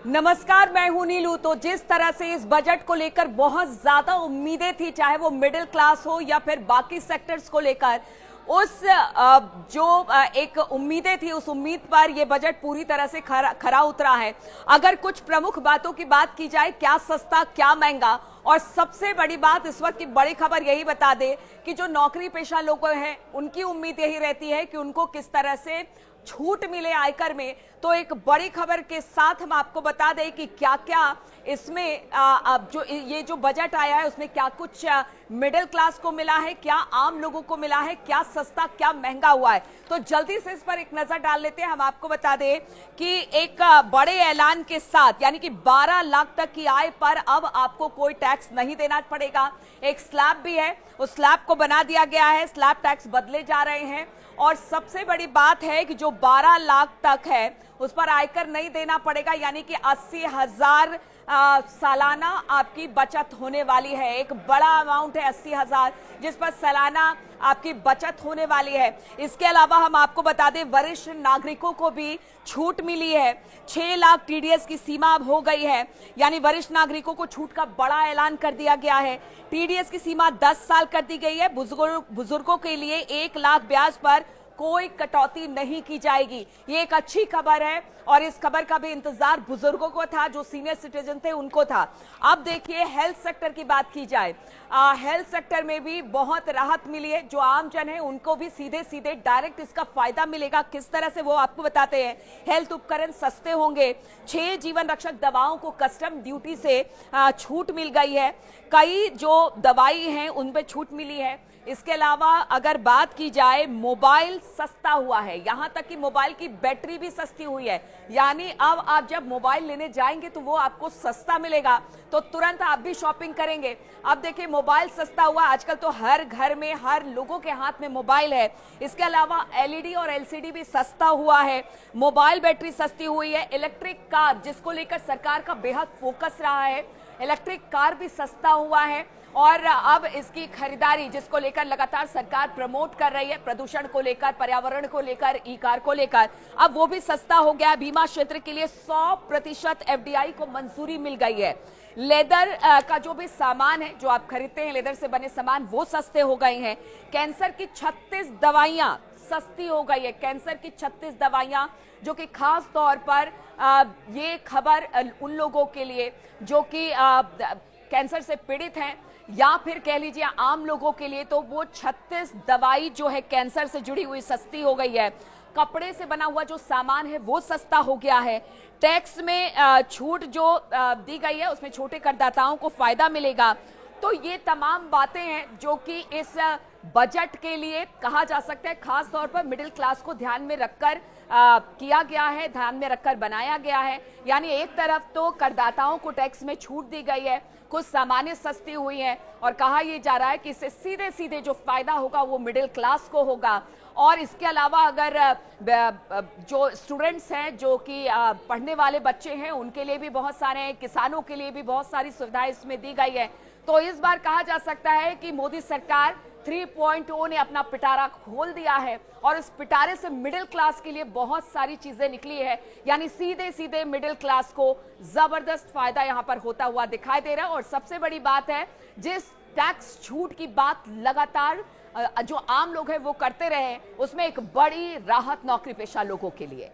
नमस्कार, मैं हूं नीलू। तो जिस तरह से इस बजट को लेकर बहुत ज्यादा उम्मीदें थी, चाहे वो मिडिल क्लास हो या फिर बाकी सेक्टर्स को लेकर, उस एक उम्मीदें थी, उस उम्मीद पर यह बजट पूरी तरह से खरा उतरा है। अगर कुछ प्रमुख बातों की बात की जाए, क्या सस्ता क्या महंगा, और सबसे बड़ी बात इस वक्त की बड़ी खबर यही बता दे कि जो नौकरी पेशा लोग हैं उनकी उम्मीद यही रहती है कि उनको किस तरह से छूट मिले आयकर में। तो एक बड़ी खबर के साथ हम आपको बता दें कि क्या क्या इसमें अब जो बजट आया है उसमें क्या कुछ मिडिल क्लास को मिला है, क्या आम लोगों को मिला है, क्या सस्ता क्या महंगा हुआ है। तो जल्दी से इस पर एक नजर डाल लेते हैं। हम आपको बता दें कि एक बड़े ऐलान के साथ, यानी कि 12 लाख तक की आय पर अब आपको कोई टैक्स नहीं देना पड़ेगा। एक स्लैब भी है, उस स्लैब को बना दिया गया है, स्लैब टैक्स बदले जा रहे हैं। और सबसे बड़ी बात है कि जो 12 लाख तक है उस पर आयकर नहीं देना पड़ेगा, यानी कि 80,000 सालाना आपकी बचत होने वाली है। एक बड़ा अमाउंट है 80,000 जिस पर सालाना आपकी बचत होने वाली है। इसके अलावा हम आपको बता दें वरिष्ठ नागरिकों को भी छूट मिली है। 6 लाख टीडीएस की सीमा अब हो गई है, यानी वरिष्ठ नागरिकों को छूट का बड़ा ऐलान कर दिया गया है। टीडीएस की सीमा 10 साल कर दी गई है। बुजुर्गों के लिए 1 लाख ब्याज पर कोई कटौती नहीं की जाएगी। ये एक अच्छी खबर है और इस खबर का भी इंतजार बुजुर्गों को था, जो सीनियर सिटीजन थे उनको था। अब देखिए हेल्थ सेक्टर की बात की जाए, हेल्थ सेक्टर में भी बहुत राहत मिली है। जो आम जन है उनको भी सीधे सीधे डायरेक्ट इसका फायदा मिलेगा। किस तरह से वो आपको बताते हैं। हेल्थ उपकरण सस्ते होंगे। 6 जीवन रक्षक दवाओं को कस्टम ड्यूटी से छूट मिल गई है। कई जो दवाई हैं उन पर छूट मिली है। इसके अलावा अगर बात की जाए, मोबाइल सस्ता हुआ है, यहां तक कि मोबाइल की बैटरी भी सस्ती हुई है। यानी अब आप जब मोबाइल लेने जाएंगे तो वो आपको सस्ता मिलेगा, तो तुरंत आप भी शॉपिंग करेंगे। अब देखिए मोबाइल सस्ता हुआ, आजकल तो हर घर में हर लोगों के हाथ में मोबाइल है। इसके अलावा एलईडी और एलसीडी भी सस्ता हुआ है। मोबाइल बैटरी सस्ती हुई है। इलेक्ट्रिक कार, जिसको लेकर सरकार का बेहद फोकस रहा है, इलेक्ट्रिक कार भी सस्ता हुआ है। और अब इसकी खरीदारी, जिसको लेकर लगातार सरकार प्रमोट कर रही है, प्रदूषण को लेकर, पर्यावरण को लेकर, ई कार को लेकर, अब वो भी सस्ता हो गया। बीमा क्षेत्र के लिए 100% एफडीआई को मंजूरी मिल गई है। लेदर का जो भी सामान है, जो आप खरीदते हैं लेदर से बने सामान, वो सस्ते हो गए हैं। कैंसर की 36 दवाइयां सस्ती हो गई है। कैंसर की 36 दवाइयां, जो कि खास तौर पर ये खबर उन लोगों के लिए जो कि कैंसर से पीड़ित हैं, या फिर कह लीजिए आम लोगों के लिए, तो वो 36 दवाई जो है कैंसर से जुड़ी हुई सस्ती हो गई है। कपड़े से बना हुआ जो सामान है वो सस्ता हो गया है। टैक्स में छूट जो दी गई है उसमें छोटे करदाताओं को फायदा मिलेगा। तो ये तमाम बातें हैं जो कि इस बजट के लिए कहा जा सकता है, खास तौर पर मिडिल क्लास को ध्यान में रखकर किया गया है, ध्यान में रखकर बनाया गया है। यानी एक तरफ तो करदाताओं को टैक्स में छूट दी गई है, कुछ सामानें सस्ती हुई हैं, और कहा यह जा रहा है कि इससे सीधे सीधे जो फायदा होगा वो मिडिल क्लास को होगा। और इसके अलावा अगर जो स्टूडेंट्स हैं, जो कि पढ़ने वाले बच्चे हैं, उनके लिए भी बहुत सारे, किसानों के लिए भी बहुत सारी सुविधाएं इसमें दी गई है। तो इस बार कहा जा सकता है कि मोदी सरकार 3.0 ने अपना पिटारा खोल दिया है, और इस पिटारे से मिडिल क्लास के लिए बहुत सारी चीजें निकली है। यानी सीधे सीधे मिडिल क्लास को जबरदस्त फायदा यहां पर होता हुआ दिखाई दे रहा है। और सबसे बड़ी बात है, जिस टैक्स छूट की बात लगातार जो आम लोग हैं वो करते रहे, उसमें एक बड़ी राहत नौकरी पेशा लोगों के लिए।